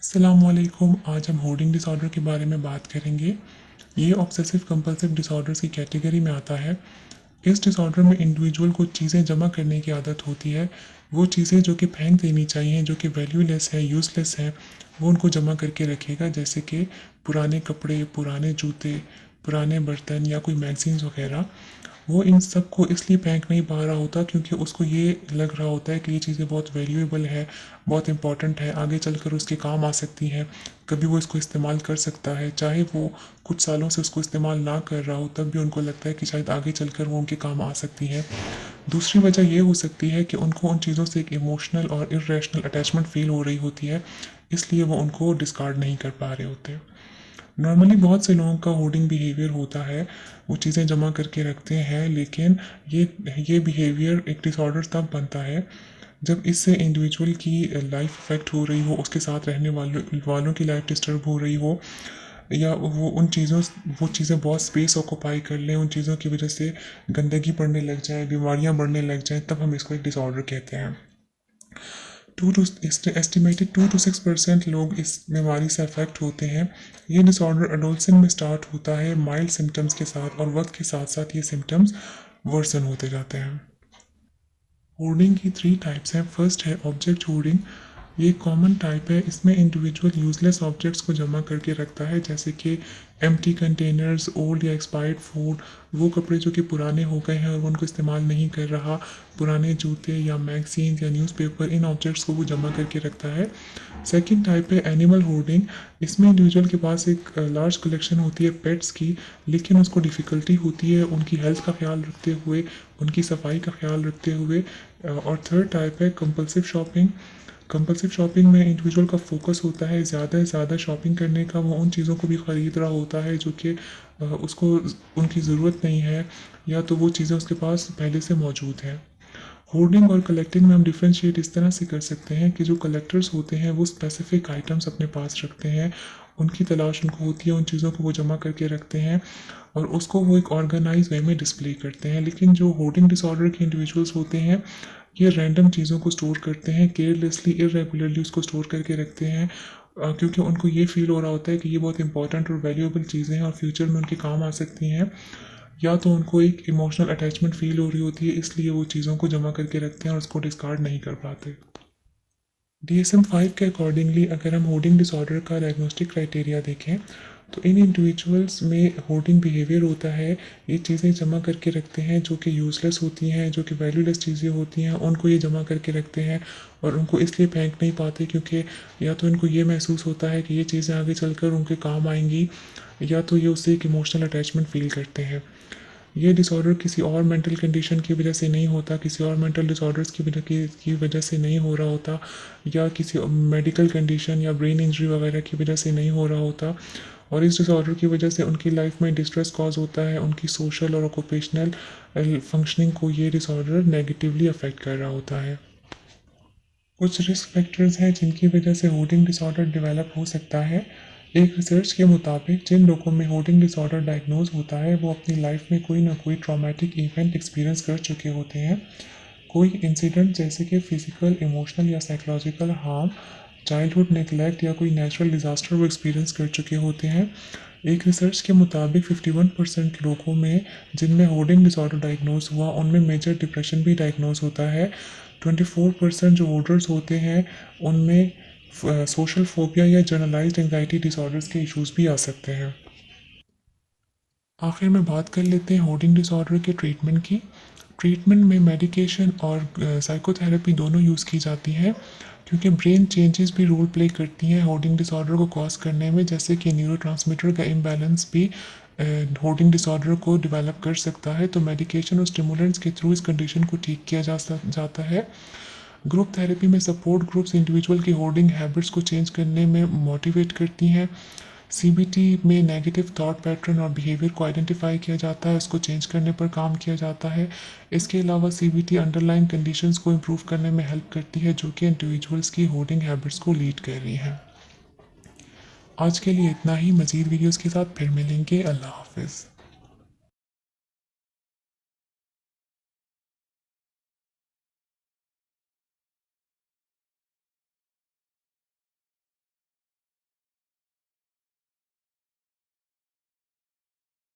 अस्सलामुअलैकुम। आज हम होर्डिंग डिसऑर्डर के बारे में बात करेंगे। ये ऑब्सेसिव कंपल्सिव डिसऑर्डर्स की कैटेगरी में आता है। इस डिसऑर्डर में इंडिविजुअल को चीज़ें जमा करने की आदत होती है। वो चीज़ें जो कि फेंक देनी चाहिए, जो कि वैल्यूलेस है, यूज़लेस है, वो उनको जमा करके रखेगा। जैसे कि पुराने कपड़े, पुराने जूते, पुराने बर्तन या कोई मैगजीन्स वगैरह। वो इन सब को इसलिए फेंक नहीं पा रहा होता क्योंकि उसको ये लग रहा होता है कि ये चीज़ें बहुत वैल्यूएबल है, बहुत इंपॉर्टेंट है, आगे चलकर उसके काम आ सकती हैं। कभी वो इसको इस्तेमाल कर सकता है, चाहे वो कुछ सालों से उसको इस्तेमाल ना कर रहा हो, तब भी उनको लगता है कि शायद आगे चलकर वो उनके काम आ सकती हैं। दूसरी वजह ये हो सकती है कि उनको उन चीज़ों से एक इमोशनल और इरेशनल अटैचमेंट फील हो रही होती है, इसलिए वो उनको डिस्कार्ड नहीं कर पा रहे होते। नॉर्मली बहुत से लोगों का होर्डिंग बिहेवियर होता है, वो चीज़ें जमा करके रखते हैं, लेकिन ये बिहेवियर एक डिसऑर्डर तब बनता है जब इससे इंडिविजुअल की लाइफ इफेक्ट हो रही हो, उसके साथ रहने वालों की लाइफ डिस्टर्ब हो रही हो, या वो चीज़ें बहुत स्पेस ऑक्यूपाई कर लें, उन चीज़ों की वजह से गंदगी बढ़ने लग जाए, बीमारियां बढ़ने लग जाएं, तब हम इसको एक डिसऑर्डर कहते हैं। एस्टिमेटेड 2 to 6% लोग इस बीमारी से अफेक्ट होते हैं। ये डिसऑर्डर एडोलसेंस में स्टार्ट होता है माइल्ड सिम्टम्स के साथ, और वक्त के साथ साथ ये सिम्टम्स वर्सन होते जाते हैं। होर्डिंग की 3 टाइप्स हैं। फर्स्ट है ऑब्जेक्ट होर्डिंग। ये कॉमन टाइप है। इसमें इंडिविजुअल यूजलेस ऑब्जेक्ट्स को जमा करके रखता है, जैसे कि एम्प्टी कंटेनर्स, ओल्ड या एक्सपायर्ड फूड, वो कपड़े जो कि पुराने हो गए हैं और वो उनको इस्तेमाल नहीं कर रहा, पुराने जूते या मैगजीन या न्यूज़पेपर, इन ऑब्जेक्ट्स को वो जमा करके रखता है। सेकंड टाइप है एनिमल होर्डिंग। इसमें इंडिविजुअल के पास एक लार्ज कलेक्शन होती है पेट्स की, लेकिन उसको डिफ़िकल्टी होती है उनकी हेल्थ का ख्याल रखते हुए, उनकी सफाई का ख्याल रखते हुए। और थर्ड टाइप है कंपल्सिव शॉपिंग। कंपल्सिव शॉपिंग में इंडिविजुअल का फोकस होता है ज़्यादा से ज़्यादा शॉपिंग करने का। वो उन चीज़ों को भी ख़रीद रहा होता है जो कि उसको उनकी ज़रूरत नहीं है, या तो वो चीज़ें उसके पास पहले से मौजूद हैं। होर्डिंग और कलेक्टिंग में हम डिफ्रेंशिएट इस तरह से कर सकते हैं कि जो कलेक्टर्स होते हैं वो स्पेसिफिक आइटम्स अपने पास रखते हैं, उनकी तलाश उनको होती है, उन चीज़ों को वो जमा करके रखते हैं और उसको वो एक ऑर्गेनाइज वे में डिस्प्ले करते हैं। लेकिन जो होर्डिंग डिसऑर्डर के इंडिविजुअल्स होते हैं, ये रैंडम चीज़ों को स्टोर करते हैं, केयरलेसली, इरेगुलरली उसको स्टोर करके रखते हैं, क्योंकि उनको ये फील हो रहा होता है कि ये बहुत इंपॉर्टेंट और वैल्यूएबल चीज़ें हैं और फ्यूचर में उनके काम आ सकती हैं, या तो उनको एक इमोशनल अटैचमेंट फील हो रही होती है, इसलिए वो चीज़ों को जमा करके रखते हैं और उसको डिस्कार्ड नहीं कर पाते। DSM-5 के अकॉर्डिंगली अगर हम होर्डिंग डिसऑर्डर का डायग्नोस्टिक क्राइटेरिया देखें, तो इन इंडिविजुअल्स में होर्डिंग बिहेवियर होता है। ये चीज़ें जमा करके रखते हैं जो कि यूज़लेस होती हैं, जो कि वैल्यूलेस चीज़ें होती हैं, उनको ये जमा करके रखते हैं और उनको इसलिए फेंक नहीं पाते क्योंकि या तो इनको ये महसूस होता है कि ये चीज़ें आगे चलकर उनके काम आएंगी, या तो ये उससे एक इमोशनल अटैचमेंट फील करते हैं। ये डिसऑर्डर किसी और मेंटल कंडीशन की वजह से नहीं होता, किसी और मेंटल डिसऑर्डर्स की वजह से नहीं हो रहा होता, या किसी मेडिकल कंडीशन या ब्रेन इंजरी वगैरह की वजह से नहीं हो रहा होता। और इस डिसऑर्डर की वजह से उनकी लाइफ में डिस्ट्रेस कॉज होता है, उनकी सोशल और ऑक्यूपेशनल फंक्शनिंग को ये डिसऑर्डर नेगेटिवली अफेक्ट कर रहा होता है। कुछ रिस्क फैक्टर्स हैं जिनकी वजह से होर्डिंग डिसऑर्डर डेवलप हो सकता है। एक रिसर्च के मुताबिक जिन लोगों में होर्डिंग डिसऑर्डर डायग्नोज होता है वो अपनी लाइफ में कोई ना कोई ट्रॉमेटिक इवेंट एक्सपीरियंस कर चुके होते हैं। कोई इंसिडेंट जैसे कि फिजिकल, इमोशनल या साइकोलॉजिकल हार्म, चाइल्डहुड नेग्लेक्ट या कोई नेचुरल डिजास्टर वो एक्सपीरियंस कर चुके होते हैं। एक रिसर्च के मुताबिक 51% लोगों में जिनमें होर्डिंग डिसऑर्डर डायग्नोज हुआ, उनमें मेजर डिप्रेशन भी डायग्नोज होता है। 24% जो होर्डर्स होते हैं उनमें सोशल फोबिया या जनरलाइज्ड एंजाइटी डिसऑर्डर्स के इश्यूज भी आ सकते हैं। आखिर में बात कर लेते हैं होर्डिंग डिसऑर्डर के ट्रीटमेंट की। ट्रीटमेंट में मेडिकेशन और साइकोथेरेपी दोनों यूज़ की जाती है, क्योंकि ब्रेन चेंजेस भी रोल प्ले करती हैं होर्डिंग डिसऑर्डर को कॉज करने में, जैसे कि न्यूरोट्रांसमीटर का इम्बैलेंस भी होर्डिंग डिसऑर्डर को डेवलप कर सकता है। तो मेडिकेशन और स्टिमुलेंट्स के थ्रू इस कंडीशन को ठीक किया जाता है। ग्रुप थेरेपी में सपोर्ट ग्रुप्स इंडिविजुअल की होर्डिंग हैबिट्स को चेंज करने में मोटिवेट करती हैं। सीबीटी में नेगेटिव थॉट पैटर्न और बिहेवियर को आइडेंटिफाई किया जाता है, उसको चेंज करने पर काम किया जाता है। इसके अलावा सीबीटी अंडरलाइन कंडीशंस को इम्प्रूव करने में हेल्प करती है, जो कि इंडिविजुअल्स की होर्डिंग हैबिट्स को लीड कर रही हैं। आज के लिए इतना ही। मज़ीद वीडियोज़ के साथ फिर मिलेंगे। अल्लाह हाफिज़।